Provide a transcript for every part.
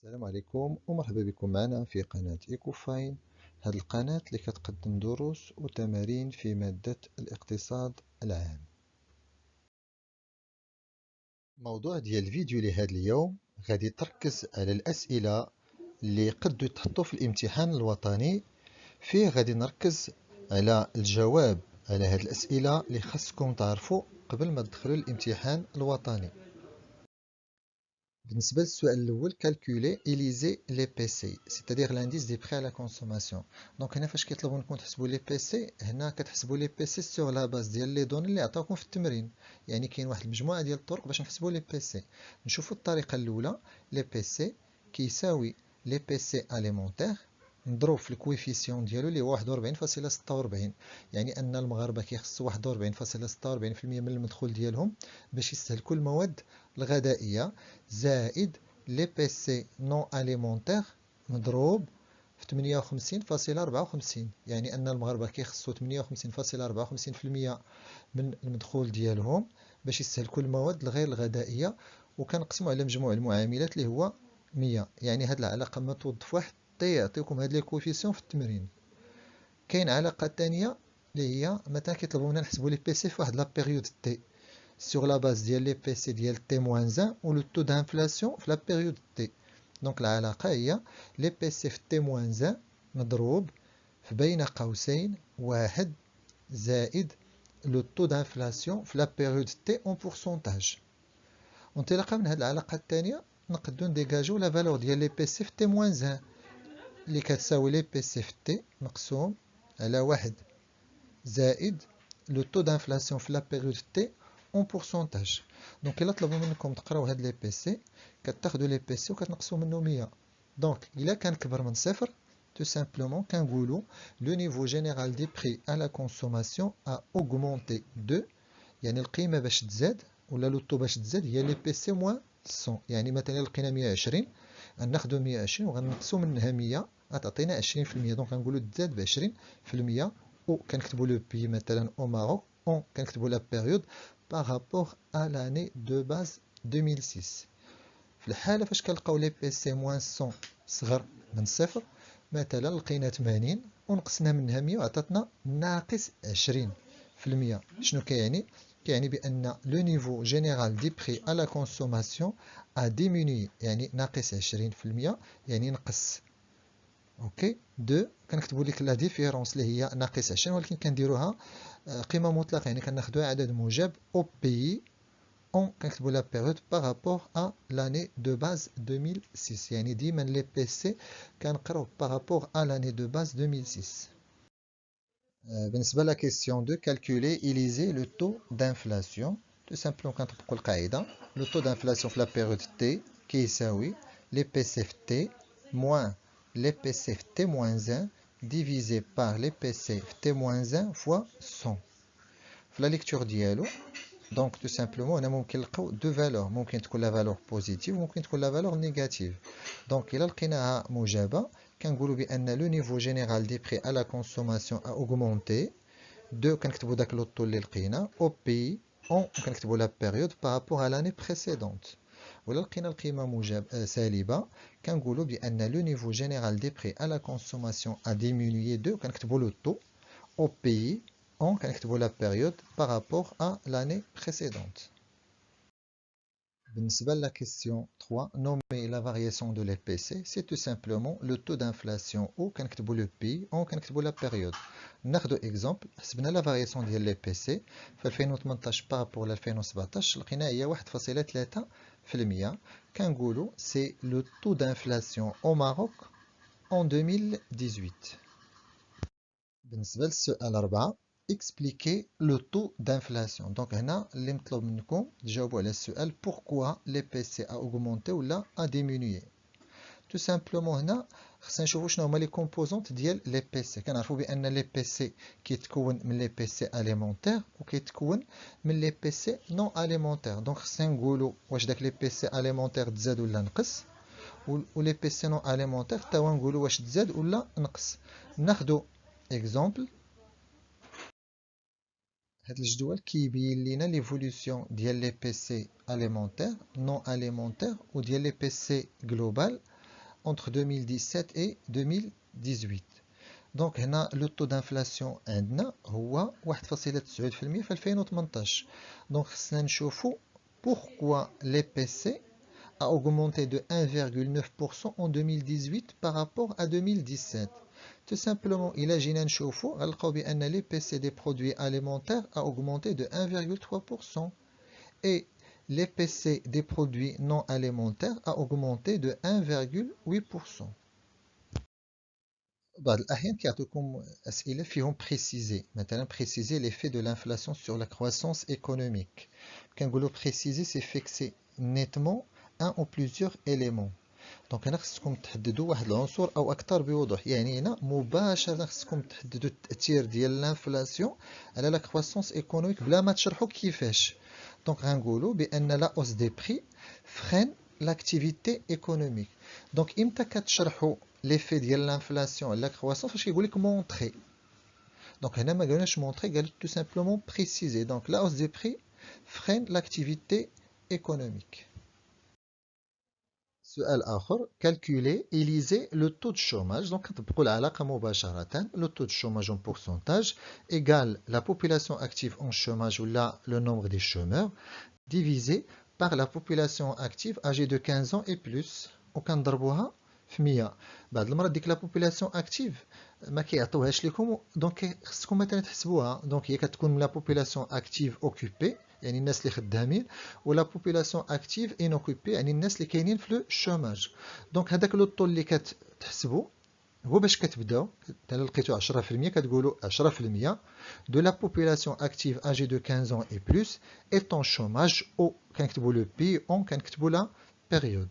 السلام عليكم ومرحبا بكم معنا في قناة إيكوفاين. هذه القناة اللي كتقدم دروس وتمارين في مادة الاقتصاد العام. الموضوع ديال الفيديو لهذا اليوم غادي تركز على الأسئلة اللي قد يتحطوا في الامتحان الوطني. فيه غادي نركز على الجواب على هذه الأسئلة اللي خاصكم تعرفوا قبل ما تدخلوا الامتحان الوطني. بالنسبة للسؤال الأول calculer et liser les PC c'est-à-dire l'indice des prix à la consommation. دونك هنا فاش كيطلبوا منكم تحسبوا لي بي سي، هنا كتحسبوا لي بي سي سور لا باز ديال لي دوني اللي عطاوكم في التمرين. يعني كاين واحد المجموعة ديال الطرق باش نحسبوا لي بي سي. نشوفوا الطريقة الأولى، لي بي سي كيساوي لي بي سي اليمونتير نضرب في الكويفيسيون ديالو اللي هو 41.46. يعني ان المغاربه كيخصوا 41.46% من المدخول ديالهم باش يستهلكوا المواد الغذائيه، زائد لي بي سي نون اليمونتير مضروب في 58.54. يعني ان المغاربه كيخصوا 58.54% من المدخول ديالهم باش يستهلكوا المواد الغير الغذائيه، وكنقسموا على مجموع المعاملات اللي هو 100. يعني هاد العلاقه ما توظف واحد يعطيكم هاد لي كوفيسيون في التمرين. كاين علاقه ثانيه اللي هي مثلا كيطلبوا منا نحسبوا لي بي سي في واحد لا بيريود تي سور لا باز ديال لي بي سي ديال تي موان 1 و لو تو دانفلاسيون في لا بيريود تي. دونك العلاقه هي لي بي سي في تي موان 1 مضروب في بين قوسين واحد زائد لو تو دانفلاسيون في لا بيريود تي اون بورسونتاج. وانطلاقا من هاد العلاقه الثانيه نقدروا نديجاجو لا فالور ديال لي بي سي في تي موان 1 اللي كتساوي لي بي سي في تي مقسوم على واحد زائد لو تو دانفلاسيون في لا بيريود تي اون بورسونتاج. دونك الا طلبوا منكم تقراو هاد لي بي سي كتاخذوا لي بي سي وكتنقصوا منه 100. دونك الا كان كبر من صفر tout simplement كنقولوا لو نيفو جينيرال دي بري à la consommation a augmenté de، يعني القيمه باش تزاد ولا لو تو باش تزاد هي لي بي سي موان 100. يعني مثلا لقينا 120 غناخدو 120 وغنقصو منها 100 غتعطينا 20%. دونك غنقولو تزاد ب 20%. و كنكتبو لو بي مثلا او ماروك، اون كنكتبو لا بيريود بارابور ا لاني دو باز 2006. في الحاله فاش كنلقاو لي بي سي موان 100 صغر من صفر، مثلا لقينا 80 ونقصنا منها 100 وعطاتنا ناقص 20%. شنو كيعني؟ كيعني بان لو نيفو جينيرال دي بري à la consommation a diminué، يعني ناقص 20%، يعني نقص. اوكي دو كنكتبوا لك لا ديفيرونس اللي هي ناقص 20، ولكن كنديروها قيمه مطلقه، يعني كناخذوها عدد موجب او بي اون كنكتبوا لا بيريود بارابور ا لاني دو باز 2006. يعني ديما لي بي سي كنقراو بارابور ا لاني دو باز 2006. بالنسبه لا كيسيون دو كالكولي إليزي لو تو دانفلاسيون، تو سامبلوم كنطبقوا القاعده لو تو دانفلاسيون في لا بيريود تي كيساوي لي بي سي في تي موان لي بي سي في تي موان 1 ديفيزي بار لي بي سي في تي موان 1 فوا 100. في لا ليكتور ديالو دونك تو سامبلومون هنا ممكن نلقاو دو فالور، ممكن تكون لا فالور بوزيتيف وممكن تكون لا فالور نيجاتيف. دونك الا لقيناها موجبه كنقولوا بان لو نيفو جينيرال دي بري à la consommation a augmenté. دو كنكتبوا داك لوطو اللي لقينا او بي اون كنكتبوا لا بيريود بارابور على لاني بريسيدونت. ولا لقينا القيمه موجب سالبه كنقولوا بان لو نيفو جينيرال دي بري à la consommation a diminué. دو كنكتبوا لوطو au pays en كنكتبوا la période par rapport à l'année précédente. بالنسبة لا question 3 nommer la variation de l'EPC, c'est tout simplement le taux d'inflation ou كنكتبوا le pays ou كنكتبوا la période. ناخذ exemple، حسبنا la variation ديال l'EPC في 2018 par rapport ل 2017 لقينا هي 1.3%. كنقولوا c'est le taux d'inflation au Maroc en 2018. بالنسبة للسؤال 4 expliquer le taux d'inflation. دونك هنا اللي مطلوب منكم تجاوبوا على السؤال pourquoi l'EPC a augmenté ولا a diminué. tout simplement هنا خصنا نشوفوا شنو هما لي كومبوزونت ديال لي بي سي. كنعرفوا بان لي بي سي كيتكون من لي بي سي اليمونتير وكيتكون من لي بي سي نون اليمونتير. دونك خصنا نقولوا واش داك لي بي سي اليمونتير تزاد ولا نقص، و لي بي سي نون اليمونتير حتى هو نقولوا واش تزاد ولا نقص. ناخذوا اكزومبل، هاد الجدول كيبين لينا ليفولوسيون ديال لي بي سي اليمونتير نون اليمونتير وديال لي بي سي جلوبال entre 2017 et 2018. Donc هنا le taux d'inflation عندنا هو 1.9% في 2018. Donc خصنا نشوفوا pourquoi l'EPC a augmenté de 1,9% en 2018 par rapport à 2017. Tout simplement, il a جينا نشوفوا غنلقاو بأن l'EPC des produits alimentaires a augmenté de 1,3% et l'EPC des produits non alimentaires a augmenté de 1,8%. بعض الأحيان كيعطيوكم أسئلة فيهم préciser مثلا préciser l'effet de l'inflation sur la croissance économique. كنقولوا préciser c'est fixer nettement un ou plusieurs éléments. دونك هنا خصكم تحددوا واحد العنصر او اكثر بوضوح، يعني هنا مباشره خصكم تحددوا التاثير ديال الانفلاسيون على لا كرواسونس ايكونوميك بلا ما تشرحوا كيفاش. دونك غنقولوا بان لا اوس دي بري فرين لاكتيفيتي ايكونوميك. دونك امتى كتشرحوا ليفي ديال الانفلاسيون على لا كرواسونس؟ فاش كيقول لك مونطري. دونك هنا ما قالناش مونطري، قال تو سامبلومون بريسيزي. دونك لا اوس دي بري فرين لاكتيفيتي ايكونوميك. سؤال آخر calculer إليزي لو تو دو شوماج. دونك كنطبقوا العلاقة مباشرة. لو تو دو شوماج en pourcentage égale la population active en chômage ولا le nombre des chômeurs divisé par la population active âgée de 15 ans et plus وكنضربوها في 100. بعض المرات ديك لا بوبولاسيون اكتيف ما كيعطيوهاش لكم، دونك خصكم مثلا تحسبوها. دونك هي كتكون لا بوبولاسيون اكتيف اوكوبي يعني الناس اللي خدامين، ولا بوبولاسيون اكتيف ان اوكوبي يعني الناس اللي كاينين في لو شوماج. دونك هذاك لو طول اللي كتحسبوا هو باش كتبداو الا لقيتو 10% كتقولوا 10% دو لا بوبولاسيون اكتيف اجي دو 15 ans et plus est en chômage او كنكتبوا لو بي اون كنكتبوا لا بيريود.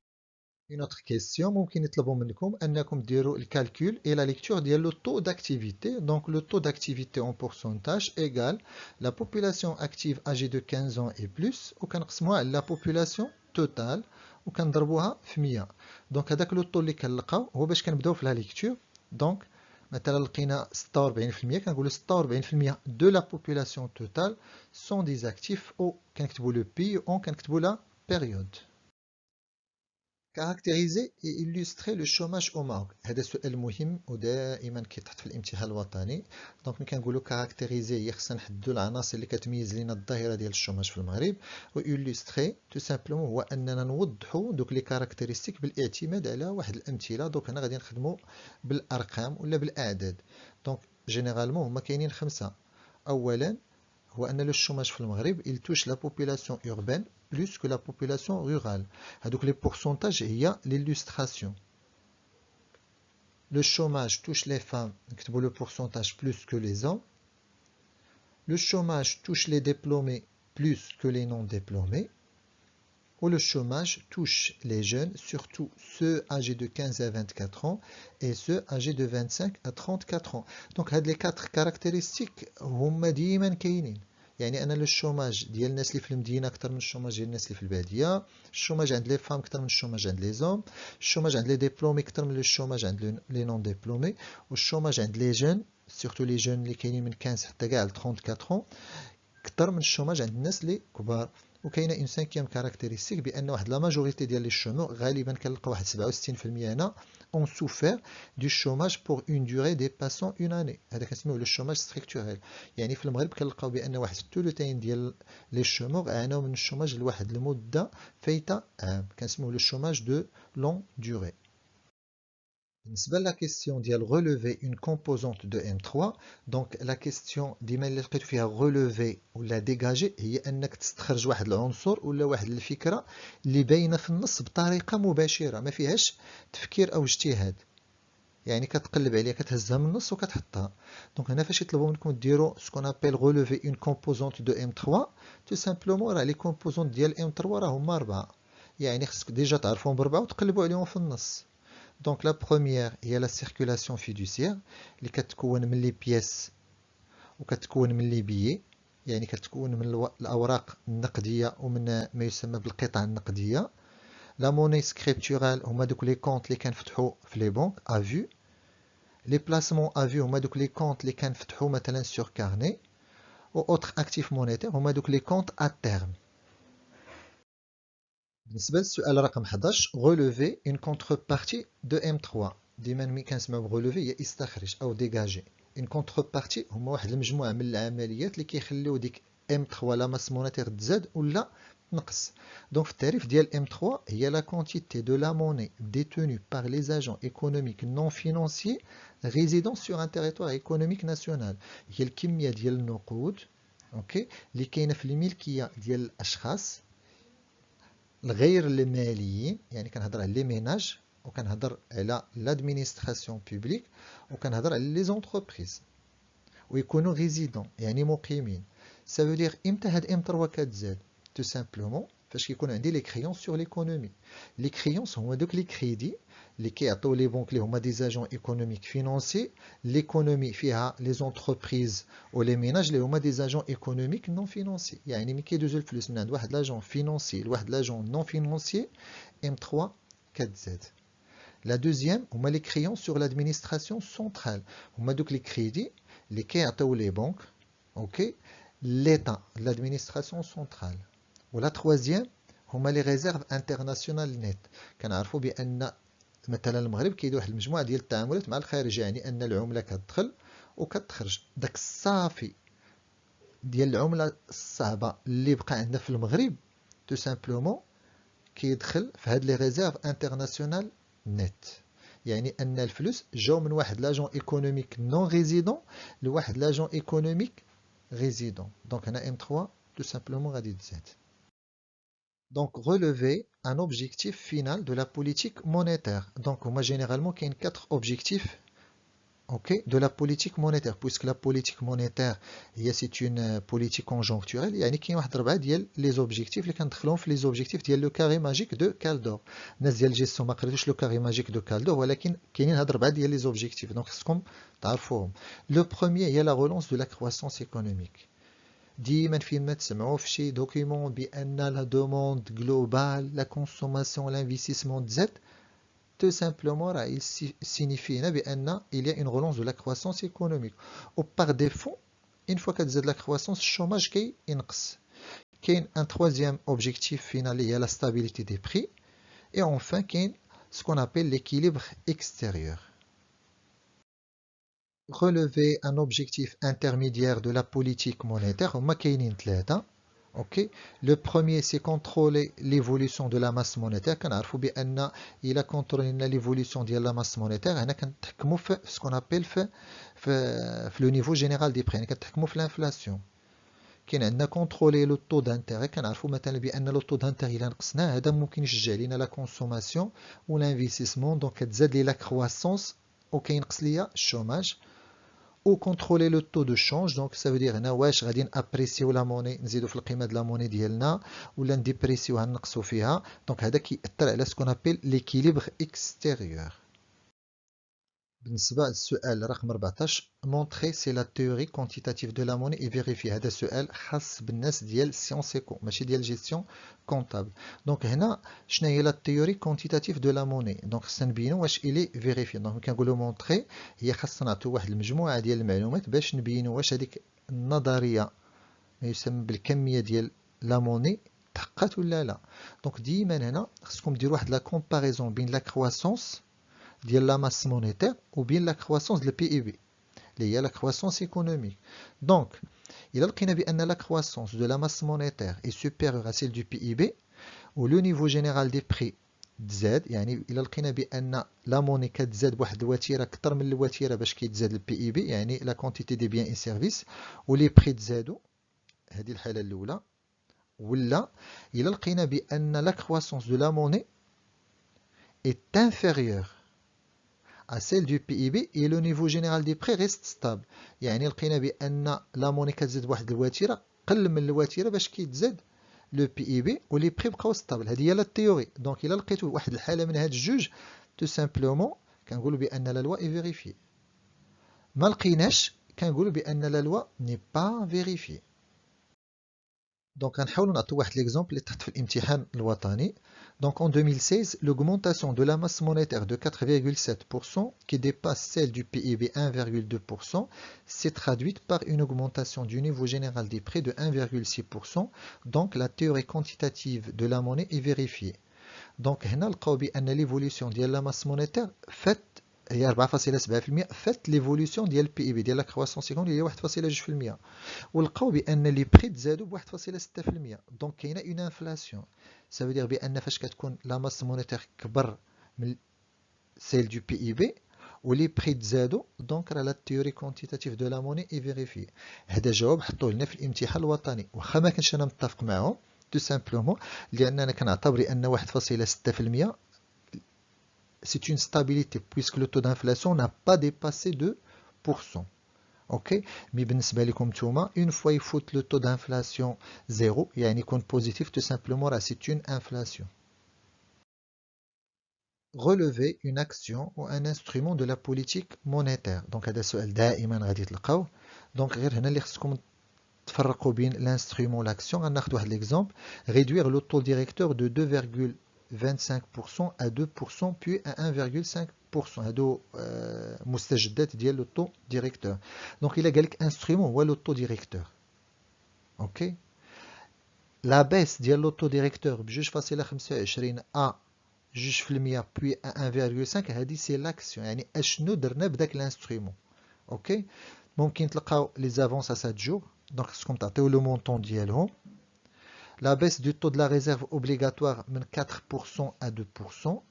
Une autre question, ممكن يطلبوا منكم أنكم ديروا الكالكول et la lecture ديال le taux d'activité. Donc le taux d'activité en pourcentage égale la population active âgée de 15 ans et plus وكنقسموها على la population totale وكنضربوها في 100. دونك هذاك لو طو اللي كنلقاو هو باش كنبداو في لا ليكتور. دونك مثلا لقينا 46% كنقولوا 46% de la population totale sont des actifs او كنكتبوا le pays ou كنكتبوا la période. Caractériser et illustrer le chômage au Maroc. هذا سؤال مهم ودائما كيتحط في الامتحان الوطني. دونك ملي كنقولوا كاركتيريزي هي خصنا نحددوا العناصر اللي كتميز لنا الظاهره ديال الشوماج في المغرب، و illustrer تو سامبلومون هو اننا نوضحوا دوك لي كاركتيرستيك بالاعتماد على واحد الامثله. دونك هنا غادي نخدموا بالارقام ولا بالاعداد. دونك جينيرالمون هما كاينين 5. اولا هو أن le chômage في المغرب il touche la population urbaine plus que la population rurale. هذوك les pourcentages هي l'illustration. Le chômage touche les femmes, نكتبوا le pourcentage plus que les hommes. Le chômage touche les diplômés plus que les non diplômés. Ou le chômage touche les jeunes, surtout ceux âgés de 15 à 24 ans et ceux âgés de 25 à 34 ans. Donc هاد les 4 caractéristiques هما ديما كاينين. يعني انا الشوماج ديال الناس اللي في المدينه اكثر من الشوماج ديال الناس اللي في الباديه، الشوماج عند لي فام اكثر من الشوماج عند لي زوم، الشوماج عند لي ديبلومي اكثر من الشوماج عند لي نون ديبلومي، والشوماج عند لي جون سورتو لي جون اللي كاينين من 15 حتى كاع ل 34 اكثر من الشوماج عند الناس اللي كبار. وكاينه اون سانكيام كاركتيرستيك بان واحد لا ماجوريتي ديال لي شومور غالبا كنلقى واحد 67% هنا اون سوفير دو شوماج بور اون دوري ديباسون اون اني. هذا كنسميوه لو شوماج ستركتوريل. يعني في المغرب كنلقاو بان واحد الثلثين ديال لي شومور عانوا من الشوماج لواحد المده فايته عام، كنسميوه لو شوماج دو لون دوري. بالنسبة لا كيستيون ديال relever une composante de M3، دونك لا كيستيون ديما اللي لقيتو فيها relever ولا dégager هي انك تستخرج واحد العنصر ولا واحد الفكرة اللي باينة في النص بطريقة مباشرة ما فيهاش تفكير او اجتهاد، يعني كتقلب عليها كتهزها من النص وكتحطها. دونك هنا فاش يطلبوا منكم ديروا سكون ابيل relever une composante de M3 تو سامبلومون راه لي كومبوزونت ديال M3 راه هما 4، يعني خصك ديجا تعرفوهم ب4 وتقلبوا عليهم في النص. Donc la première هي la circulation fiduciaire اللي كتكون من لي بياس وكتكون من لي بيي، يعني كتكون من الأوراق النقدية ومن ما يسمى بالقطع النقدية. لا موني سكريبتورال هما دوك لي كونت اللي كنفتحو في لي بنك افو. لي بلاسمون افو هما دوك لي كونت اللي كنفتحو مثلا سور كارني. و اوتر اكتيف مونيتير هما دوك لي كونت ا تيرم. بالنسبة للسؤال رقم 11 relever une contrepartie de M3 ديما ملي كنسمعو relever هي استخرج أو dégager une contrepartie هما واحد المجموعة من العمليات اللي كيخليو ديك M3 لا ماس مونيتير تزاد ولا تنقص. دونك في التعريف ديال M3 هي la quantité de la monnaie détenue par les agents économiques non financiers résidant sur un territoire économique national. هي الكمية ديال النقود اوكي اللي كاينة في الملكية ديال الأشخاص الغير الماليين، يعني كنهضر على لي ميناج وكنهضر على لادمينستراسيون بوبليك وكنهضر على لي زونتربريز ويكونوا ريزيدون يعني مقيمين. سا فو دير امتى هاد ام 3 كتزاد؟ تو سامبلومون فاش كيكون عندي لي كريونس سور ليكونومي. لي كريونس هما دوك لي كريدي اللي كيعطيو لي بونك اللي هما دي زاجون ايكونوميك فينونسي. ليكونومي فيها لي زونتربريز ولي ميناج اللي هما دي زاجون ايكونوميك نون فينونسي. يعني ملي كيدوزو الفلوس من عند واحد لاجون فينونسي لواحد لاجون نون فينونسي ام 3 كتزاد. لا دوزيام هما لي كريونس سور لادمينستراسيون سونترال، هما دوك لي كريدي اللي كيعطيو لي بونك اوكي ليتا لادمينستراسيون سونترال. ولا تروازيام هما لي ريزيرف انترناسيونال نيت. كنعرفوا بان مثلا المغرب كيدير واحد المجموعه ديال التعاملات مع الخارج، يعني ان العمله كتدخل وكتخرج، داك الصافي ديال العمله الصعبه اللي بقى عندنا في المغرب تو سامبلومون كيدخل في هاد لي ريزيرف انترناسيونال نيت. يعني ان الفلوس جاو من واحد لاجون ايكونوميك نون ريزيدون لواحد لاجون ايكونوميك résident. Donc, on a M3, tout simplement, غادي تزاد. Donc, relever un objectif final de la politique monétaire. Donc, moi, généralement, il y a 4 objectifs okay, de la politique monétaire, puisque la politique monétaire, c'est une politique conjoncturelle. Il y a les objectifs, les objectifs ديال le carré magique de Kaldor. الناس ديال الجيستيون ما قريتوش le carré magique de Kaldor, ولكن كاينين هاد 4 ديال les objectifs. Donc, خصكم تعرفوهم. Le premier, il y a la relance de la croissance économique. ديما فين ما تسمعوا في شي دوكيمون بان لا دوموند جلوبال لا كونسوماسيون لانفستيسمون تزاد tout simplement il signifie بان il y a une relance de la croissance économique. Ou par défaut une fois que la croissance الشوماج كينقص. كاين un troisième objectif final il y a la stabilité des prix et enfin كاين ce qu'on appelle l'équilibre extérieur. Relever un objectif intermédiaire de la politique monétaire. Okay. Le premier, c'est contrôler l'évolution de la masse monétaire. Il a contrôlé l'évolution de la masse monétaire. Ce qu'on appelle le niveau général des prix. L'inflation. كاين contrôler le taux d'intérêt. كنعرفوا مثلا بان le taux d'intérêt الا نقصناه هذا ممكن يشجع لينا la consommation ou l'investissement. Donc كتزاد لي la croissance وكينقص ليا الشوماج. Ou contrôler le taux de change, donc ça veut dire هنا واش غادي نابريسيو لا موني نزيدو في القيمه د لا موني ديالنا ولا نديبريسيوها نقصوا فيها. دونك هذا كيأثر على سكون ابيل ليكيليبر اكستيريور. بالنسبه للسؤال رقم 14 montrer si la théorie quantitative de la monnaie est vérifiée. هذا سؤال خاص بالناس ديال سيونس ايكو ماشي ديال جيستيون كونطابل. دونك هنا شنو هي لا تيوري كونتيتاتيف دو لا موني؟ دونك خصنا نبينو واش الي فيريفي. دونك كنقولوا مونطري هي خاصنا نعطيو واحد المجموعه ديال المعلومات باش نبينو واش هذيك النظريه ما يسمى بالكميه ديال لا موني تحققت ولا لا. دونك ديما هنا خصكم ديروا واحد لا كومباريزون بين لا كرواسونس ديال la masse monétaire ou bien la croissance de PIB اللي هي la croissance économique. Donc il a لقينا بأن la croissance de la masse monétaire est supérieure à celle du PIB و le niveau général des prix تزاد. يعني إلا لقينا بأن la monnaie كتزاد بواحد الوتيرة أكثر من الوتيرة باش كيتزاد ال PIB يعني la quantité des biens et services و les prix تزادوا، هذه الحالة الأولى. ولا إلا لقينا بأن la croissance de la monnaie est inférieure à celle du PIB et le niveau général des prix reste stable. يعني لقينا بأن لا موني كتزاد بواحد الوتيرة قل من الوتيرة باش كيتزاد لو PIB ولي بري بقاو ستابل. هذه هي لا تيوري. دونك إلا لقيتو واحد الحالة من هاد الجوج تو سامبلومون كنقولوا بأن لا لوا اي فيريفي. ما لقيناش كنقولوا بأن لا لوا ني با فيريفي. Donc, غنحاولوا نعطيو واحد l'exemple اللي تحت في الامتحان الوطني. Donc, en 2016, l'augmentation de la masse monétaire de 4,7% qui dépasse celle du PIB 1,2% s'est traduite par une augmentation du niveau général des prix de 1,6%. Donc, la théorie quantitative de la monnaie est vérifiée. Donc, هنا لقاو بأن l'évolution ديال la masse monétaire fait هي 4.7% فات ليفوليسيون ديال البي اي بي ديال لا كرواسونس ايكونوميك هي 1.2%. ولقاو بان لي بري تزادوا ب 1.6%. دونك كاينه اون انفلاسيون. سا فو بان فاش كتكون لا ماس مونيتير كبر من سيل دو بي اي بي ولي بري تزادوا، دونك راه لا تيوري كونتيتاتيف دو لا موني اي فيريفي. هذا جواب حطوه لنا في الامتحان الوطني، واخا ما كنتش انا متفق معهم تو سامبلومون لان انا كنعتبر ان 1.6% c'est une stabilité puisque le taux d'inflation n'a pas dépassé 2%. Ok, mais بالنسبة لكم نتوما une fois يفوت le taux d'inflation zéro يعني يكون positif tout simplement là c'est une inflation. Relever une action ou un instrument de la politique monétaire. Donc هذا سؤال دائما غادي تلقاوه. Donc غير هنا اللي خصكم تفرقوا بين l'instrument l'action. غناخذ واحد l'exemple. Réduire le taux directeur de 2,25% à 2% puis à 1,5%. هادو مستجدات ديال le taux directeur. Donc il a قالك instrument هو le taux directeur. OK. La baisse ديال le taux directeur ب 2.25 à 2% puis à 1,5 هذه c'est l'action يعني اشنو درنا بداك l'instrument. OK. ممكن تلقاو les avances à 7 jours. Donc خصكم تعطيو le montant ديالهم. La baisse du taux de la réserve obligatoire de 4% à 2%.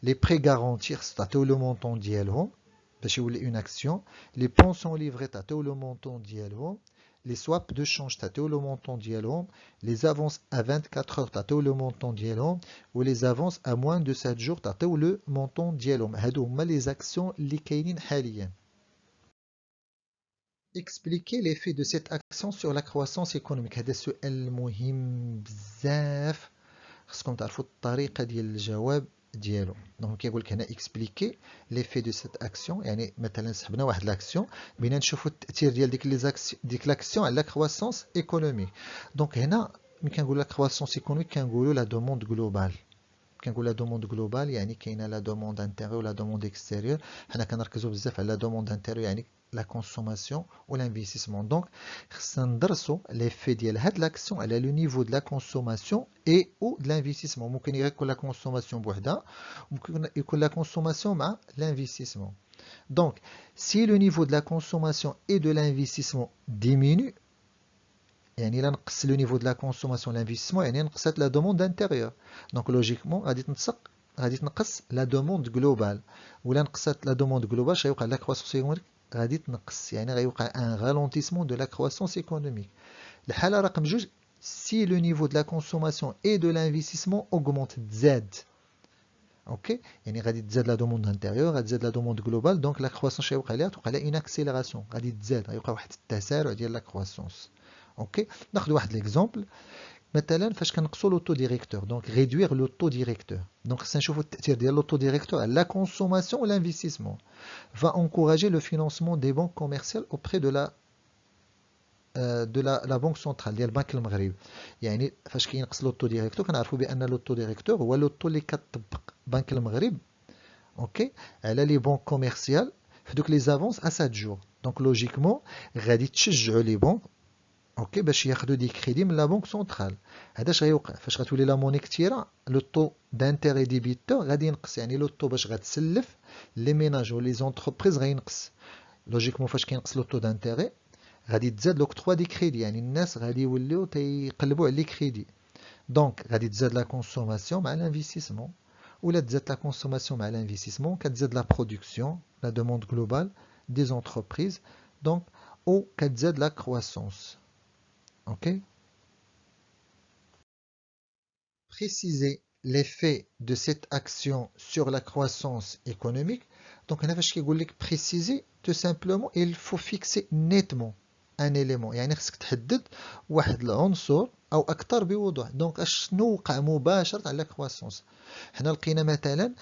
Les prêts garantis, c'est le montant d'ILO, une action. Les pensions livrées, c'est le montant d'ILO. Les swaps de change, c'est le montant d'ILO. Les avances à 24 heures, c'est le montant d'ILO. Ou les avances à moins de 7 jours, c'est le montant d'ILO. هادو les actions اللي كاينين حاليا. Expliquer l'effet de cette action sur la croissance économique. هذا سؤال مهم بزاف، خصكم تعرفوا الطريقة ديال الجواب ديالو. دونك كيقول لك هنا expliquer l'effet de cette action، يعني مثلا سحبنا واحد لاكسيون بغينا نشوفوا التأثير ديال ديك لاكسيون على la croissance économique. دونك هنا ملي كنقول لا croissance économique كنقولوا لا دوموند جلوبال. كنقول لا دوموند جلوبال يعني كاينه لا دوموند انتيريور ولا دوموند اكستيريور. حنا كنركزوا بزاف على لا دوموند انتيريور يعني لا كونسوماسيون و لانفيستيسمون. دونك خصنا ندرسوا ليفي ديال هاد لاكسيون على لو نيفو د لا كونسوماسيون اي او د لانفيستيسمون. ممكن يكون لا كونسوماسيون بوحدها، ممكن يكون لا كونسوماسيون مع لانفيستيسمون. دونك si le niveau de la consommation et de l'investissement diminue يعني الا نقص لو نيفو د لا كونسوماسيون لانفيستيسمون يعني نقصت لا دوموند انتيريور. دونك لوجيكمون غادي تنقص لا دوموند جلوبال، ولا نقصت لا دوموند جلوبال اش غيوقع لا كرواسونس ايكونوميك غادي تنقص، يعني غيوقع ان رالونتيسمون دو لا كرواسونس ايكونوميك. الحاله رقم جوج سي لو نيفو د لا كونسوماسيون اي دو لانفيستيسمون اوغمونت تزاد. اوكي يعني غادي تزاد لا دوموند انتيريور، غادي تزاد لا دوموند جلوبال، دونك لا كرواسونس غيوقع ليها توقع لها اون اكسيليراسيون، غادي تزاد، غيوقع واحد التسارع ديال لا كرواسونس. اوكي ناخذ واحد ليكزومبل. مثلا فاش كنقصوا لوطو ديريكتور، دونك ريدوير لوطو ديريكتور، دونك خصنا نشوفوا التاثير ديال لوطو ديريكتور على لا كونسوماسيون و لانفيستيسمون. va encourager le financement des banques commerciales auprès de la banque centrale ديال البنك المغربي. يعني فاش كينقص لوطو ديريكتور كنعرفوا بان لوطو ديريكتور هو لوطو اللي كتطبق بنك المغرب اوكي على لي بنك كوميرسيال في دوك لي زافونس ا 7 جور. دونك لوجيكمون غادي تشجعوا لي بنك اوكي باش ياخذوا دي كريدي من لا بنك سنترال. هذا اش غيوقع فاش غتولي لا موني كثيره، لو طو دانتيري ديبيتور غادي ينقص، يعني لو طو باش غتسلف لي ميناج و لي زونتربريز غينقص. لوجيكمون فاش كينقص لو طو دانتيري غادي تزاد لوكتروا دي كريدي، يعني الناس غادي يوليو تيقلبوا على لي كريدي. دونك غادي تزاد لا كونسوماسيون مع لانفيستيسمون، ولا تزاد لا كونسوماسيون مع لانفيستيسمون كتزاد لا برودكسيون لا دوموند جلوبال دي زونتربريز، دونك او كتزاد لا كرواسونس. Ok. Préciser l'effet de cette action sur la croissance économique. Donc, on a préciser, tout simplement, il faut fixer nettement un élément. يعني خصك تحدد واحد العنصر أو أكثر بوضوح. دونك شنو وقع مباشرة على الكرواسونس. حنا لقينا مثلا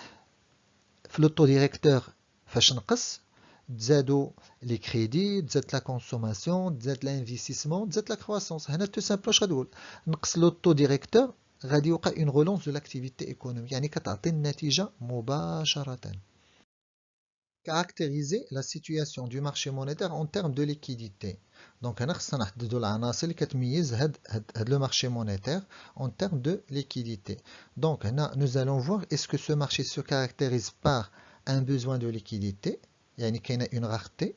في لوطو ديريكتور فاش نقص، تزادوا لي كريدي، تزاد لا كونسوماسيون، تزاد لانفستيسمون، تزاد لا كرواسونس. هنا تو سامبل واش غتقول؟ نقص لو طو ديريكتور غادي يوقع اون رولونس دو لاكتيفيتي ايكونوميك، يعني كتعطي النتيجه مباشره. Caractériser la situation du marché monétaire en termes de liquidité. Donc هنا خصنا نحددوا العناصر اللي كتميز هاد لو marché monétaire en termes de liquidité. Donc هنا nous allons voir est-ce que ce marché se caractérise par un besoin de liquidité, يعني كاينه une rareté,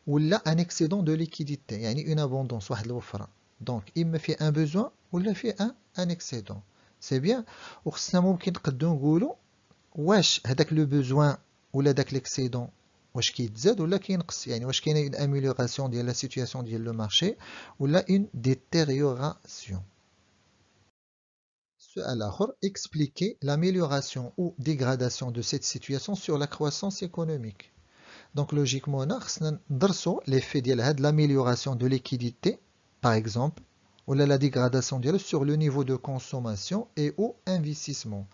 ولا un excédent de liquidité, يعني une abondance, واحد الوفره. Donc اما فيه un besoin ولا فيه un excédent. C'est bien. وخصنا ممكن نقدروا نقولوا واش هذاك لو besoin ولا داك ليكسيدون واش كيتزاد ولا كينقص، يعني واش كاينه اون اميليوراسيون ديال لا سيتوياسيون ديال لو مارشي ولا اون ديتيريوراسيون. السؤال الاخر expliquer l'amélioration ou dégradation de cette situation sur la croissance économique. Donc logiquement هنا خصنا ندرسوا l'effet ديال هاد l'amélioration de liquidité par exemple ولا la dégradation ديالو sur le niveau de consommation et ou investissement.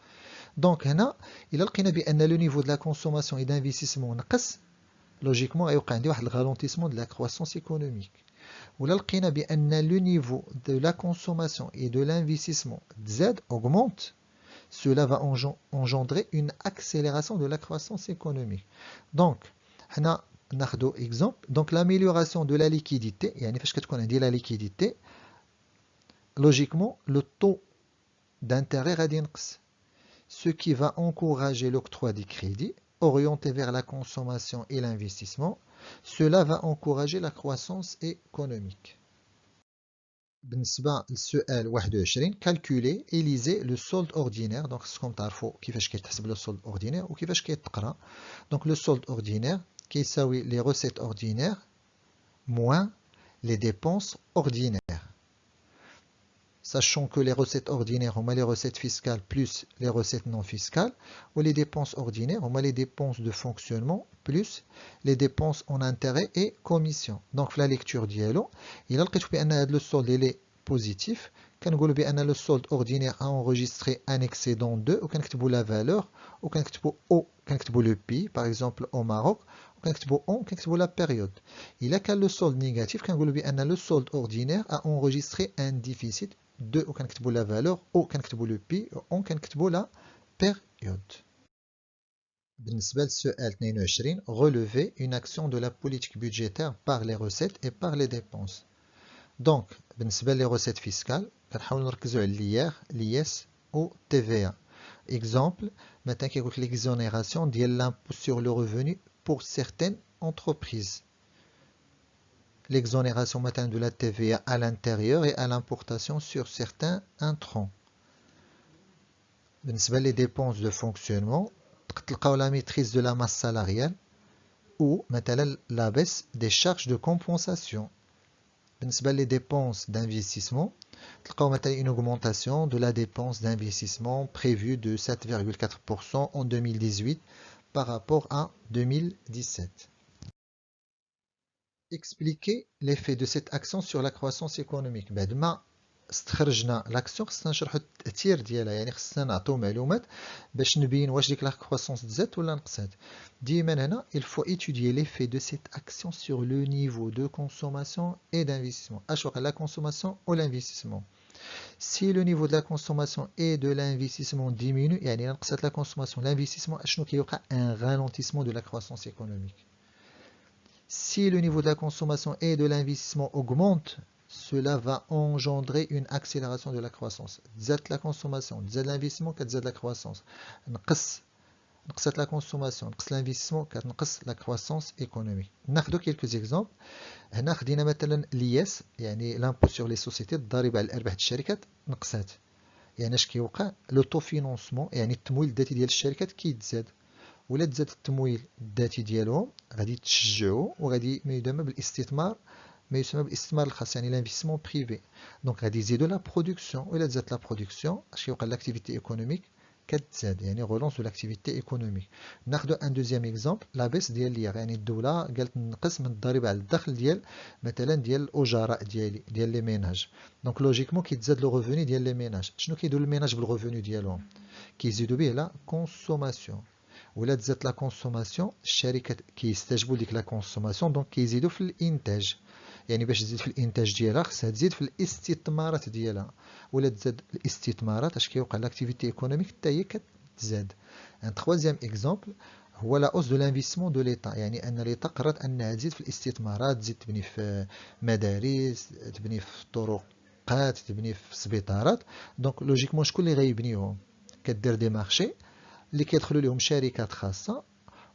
دونك هنا الا لقينا بان لو نيفو دو لا كونسوماسيون اي دانفيستيسمون نقص، لوجيكمون غيوقع عندي واحد الغالونتيسمون دو لا كرواسونس ايكونوميك. ولا لقينا بان لو نيفو دو لا كونسوماسيون اي دو لانفيستيسمون تزاد اوغمونت، cela va engendrer une accélération de la croissance économique. Donc هنا ناخذوا اكزومبل. دونك l'amélioration de la liquidité، يعني فاش كتكون عندي لا ليكيديتي لوجيكمون لو طو d'intérêt غادي ينقص، ce qui va encourager l'octroi des crédits orientés vers la consommation et l'investissement. Cela va encourager la croissance économique. بالنسبة للسؤال 21 calculer et liser le solde ordinaire. Donc خصكم تعرفوا كيفاش كيتحسب le solde ordinaire وكيفاش كيتقرا. Donc le solde ordinaire كيساوي les recettes ordinaires moins les dépenses ordinaires. Sachant que les recettes ordinaires ont les recettes fiscales plus les recettes non fiscales, ou les dépenses ordinaires ont les dépenses de fonctionnement plus les dépenses en intérêt et commission. Donc la lecture dialogue, il a le solde il est positif, quand le solde ordinaire a enregistré un excédent de, ou quand la valeur, ou quand le pays, par exemple au Maroc, ou quand la période. Il a quand le solde négatif, quand le solde ordinaire a enregistré un déficit de ou كنكتبوا la valeur ou كنكتبوا le prix ou كنكتبوا la période. بالنسبة للسؤال 22 relever une action de la politique budgétaire par les recettes et par les dépenses. Donc بالنسبة les recettes fiscales كنحاولوا نركزوا على l'IR, l'IS ou TVA. Exemple مثلا كيقول لك l'exonération ديال l'impôt sur le revenu pour certaines entreprises. L'exonération de la TVA à l'intérieur et à l'importation sur certains intrants. Les dépenses de fonctionnement, la maîtrise de la masse salariale ou la baisse des charges de compensation. Les dépenses d'investissement, une augmentation de la dépense d'investissement prévue de 7,4% en 2018 par rapport à 2017. Expliquer l'effet de cette action sur la croissance économique. بعد ما استخرجنا l'action خصنا نشرحوا التأثير ديالها، يعني خصنا نعطيو معلومات باش نبين واش ديك لا كرواسونس تزادت ولا نقصات. ديما هنا il faut étudier l'effet de cette action sur le niveau de consommation et d'investissement. اش وقع la consommation ou l'investissement. Si le niveau de la consommation et de l'investissement diminue، يعني نقصت la consommation l'investissement اشنو كيوقع un ralentissement de la croissance économique. Si le niveau de la consommation et de l'investissement augmente, cela va engendrer une accélération de la croissance. تزاد la consommation, تزاد l'investissement, كتزاد la croissance. نقصت la consommation, نقص l'investissement, كتنقص la croissance économique. ناخذ quelques exemples. هنا خدينا مثلا l'IS يعني l'impôt sur les sociétés، الضريبة على الأرباح الشركات نقصات. يعني اش كيوقع؟ لوطو فينونسمون يعني التمويل الذاتي ديال الشركات كيتزاد. ولا تزاد التمويل الذاتي ديالهم غادي تشجعوا وغادي ما يسمى بالاستثمار، ما يسمى بالاستثمار الخاص يعني لانفستيسمون بريفي. دونك غادي يزيدوا لا برودكسيون، ولا تزاد لا برودكسيون اش كيوقع لاكتيفيتي ايكونوميك كتزاد، يعني رولونس دو لاكتيفيتي ايكونوميك. ناخذ ان دوزيام اكزومبل لا بيس ديال ليغ، يعني الدوله قالت نقص من الضريبه على الدخل ديال مثلا ديال الاجراء ديال لي ميناج. دونك لوجيكمون كيتزاد لو ريفوني ديال لي ميناج. شنو كيديروا الميناج بالريفوني ديالهم؟ كيزيدوا به لا كونسوماسيون. ولا تزاد لا كونسوماسيون الشركات كيستجبوا لديك لا كونسوماسيون دونك كيزيدوا في الانتاج. يعني باش تزيد في الانتاج ديالها خصها تزيد في الاستثمارات ديالها، ولا تزاد الاستثمارات اش كيوقع لاكتيفيتي ايكونوميك حتى هي كتزاد. ان تخوازيام اكزومبل هو لا اوس دو لانفيستمون دو ليتا، يعني ان ليتا قررت انها تزيد في الاستثمارات، تزيد تبني في مدارس، تبني في طرقات، تبني في سبيطارات. دونك لوجيكمون شكون اللي غيبنيوهم؟ كدير دي مارشي اللي كيدخلوا لهم شركات خاصه،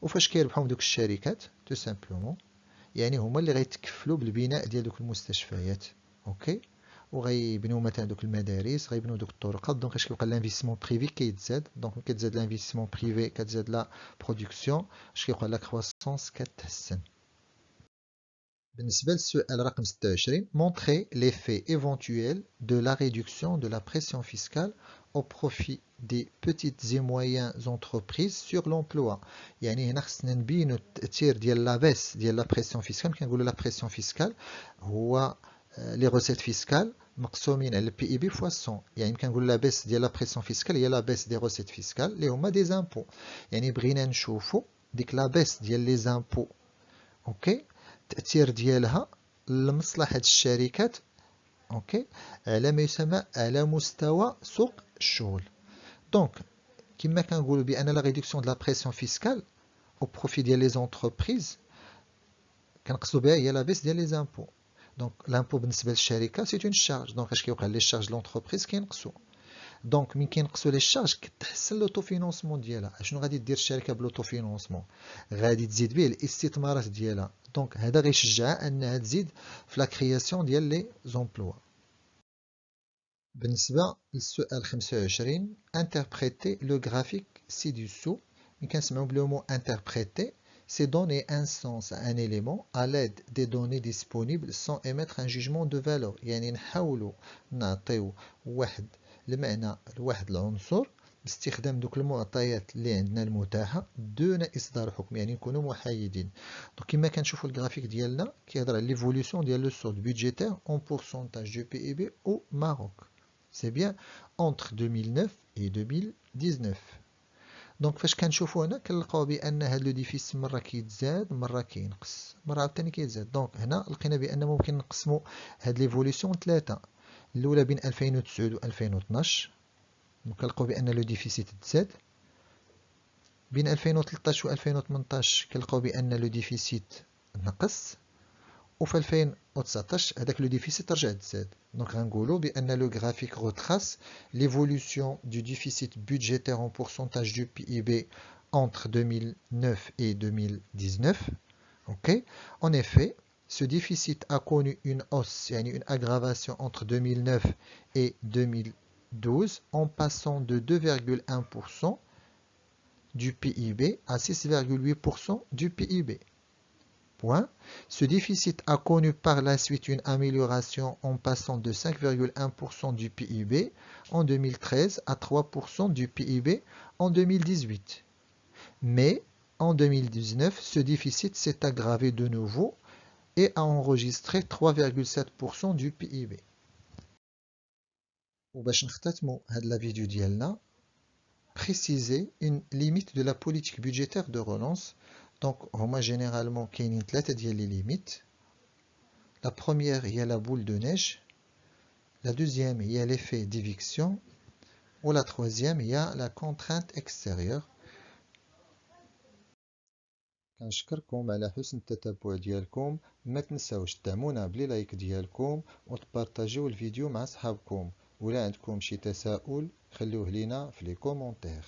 وفاش كيربحوا دوك الشركات تو سامبلومون يعني هما اللي غيتكفلوا بالبناء ديال دوك المستشفيات. اوكي، وغيبنيو مثلا دوك المدارس، غيبنيو دوك الطرقات. دونك اش كيبقى الانفستيسمون بريفي كيتزاد، دونك ملي كتزاد الانفستيسمون بريفي كتزاد لا برودكسيون، اش كيوقع لا كرواسونس كتحسن. بالنسبه للسؤال رقم 26 montrer l'effet éventuel de la réduction de la pression fiscale au profit des petites et moyennes entreprises sur l'emploi. يعني هنا خصنا نبينو التأثير ديال لا بيس ديال لا بريسيون فيسكال. كنقولوا لا بريسيون فيسكال هو لي روسيت فيسكال مقسومين على البي اي بي فوا 100. يعني كنقول لا بيس ديال لا بريسيون فيسكال هي لا بيس دي روسيت فيسكال اللي هما دي زامبو. يعني بغينا نشوفوا ديك لا بيس ديال لي زامبو اوكي التأثير ديالها لمصلحة الشركات اوكي على ما يسمى على مستوى سوق الشغل. دونك كما كنقولوا بان لا ريدكسيون دو لا بريسيون فيسكال او بروفي ديال لي زونتربريز كنقصدوا بها هي لا بيس ديال لي زامبو. دونك لامبو بالنسبه للشركه سي اون شارج، دونك اش كيوقع لي شارج لونتربريز كينقصوا. دونك من كينقصوا لي شارج كتحسن لوطو فينونسمون ديالها. شنو غادي دير الشركه بلوطو فينونسمون؟ غادي تزيد به الاستثمارات ديالها، دونك هذا غيشجعها انها تزيد في لا كرياسيون ديال لي زومبلوا. بالنسبه للسؤال 25 interpréter le graphique ci-dessous. ملي كنسمعوا بلو مو interpréter c'est donner un sens à un élément à l'aide des données disponibles sans émettre un jugement de valeur. يعني نحاولوا نعطيو واحد المعنى لواحد العنصر باستخدام دوك المعطيات اللي عندنا المتاحه دون اصدار حكم، يعني نكونوا محايدين. دونك كما كنشوفوا الجرافيك ديالنا كيهضر على ليفولوسيون ديال لو سولد بودجيتير اون pourcentage du PIB au Maroc. C'est bien entre 2009 et 2019. دونك فاش كنشوفوا هنا كنلقاو بان هذا لو ديفيسيت مره كيتزاد مره كينقص مره عاوتاني كيتزاد. دونك هنا لقينا بان ممكن نقسموا هاد ليفولوسيون ثلاثه. الاولى بين 2009 و 2012 كنلقاو بان لو ديفيسيت تزاد. بين 2013 و 2018 كنلقاو بان لو ديفيسيت نقص. وفي 2019 هذاك لو ديفيسيت رجع تزاد. دونك غنقولوا بان لو غرافيك retrace l'évolution du déficit budgétaire en pourcentage du PIB entre 2009 et 2019. Ok. En effet, ce déficit a connu une hausse, يعني une aggravation entre 2009 et 2012 en passant de 2,1% du PIB à 6,8% du PIB. Point. Ce déficit a connu par la suite une amélioration en passant de 5,1% du PIB en 2013 à 3% du PIB en 2018. Mais en 2019, ce déficit s'est aggravé de nouveau et a enregistré 3,7% du PIB. وباش نختتموا هاد لا فيديو ديالنا préciser une limite de la politique budgétaire de relance. Donc هما généralement كاينين ثلاثه ديال لي ليميت. La première هي la boule de neige, la deuxième هي l'effet d'éviction و la troisième هي la contrainte extérieure. كنشكركم على حسن التتبع ديالكم. ما تنساوش تدعمونا بلي لايك ديالكم وتبارطاجيو الفيديو مع صحابكم، ولا عندكم شي تساؤل خلوه لينا في لي كومونتير.